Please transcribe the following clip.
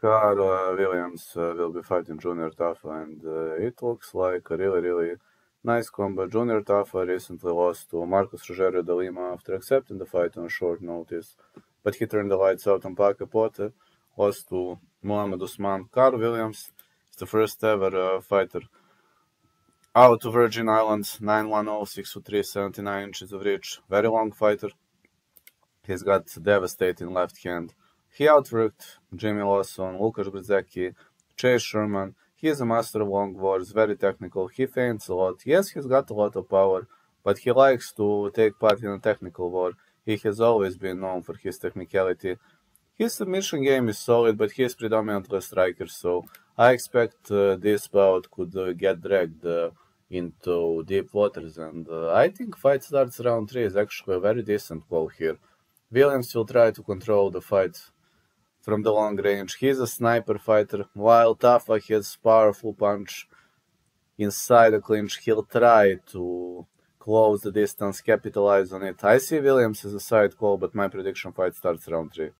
Carl Williams will be fighting Junior Tafa, and it looks like a really nice combat. Junior Tafa recently lost to Marcos Rogério de Lima after accepting the fight on short notice, but he turned the lights out on Paco Pote, lost to Mohamed Usman. Carl Williams is the first ever fighter out to Virgin Islands, 9'10", 6'3", 79 inches of reach, very long fighter. He's got devastating left hand. He outworked Jimmy Lawson, Lukasz Brzezinski, Chase Sherman. He is a master of long wars, very technical. He feints a lot. Yes, he's got a lot of power, but he likes to take part in a technical war. He has always been known for his technicality. His submission game is solid, but he is predominantly a striker, so I expect this bout could get dragged into deep waters, and I think fight starts round 3 is actually a very decent call here. Williams will try to control the fight from the long range. He's a sniper fighter, while Tafa has powerful punch inside the clinch. He'll try to close the distance, capitalize on it. I see Williams as a side call, but my prediction fight starts round 3.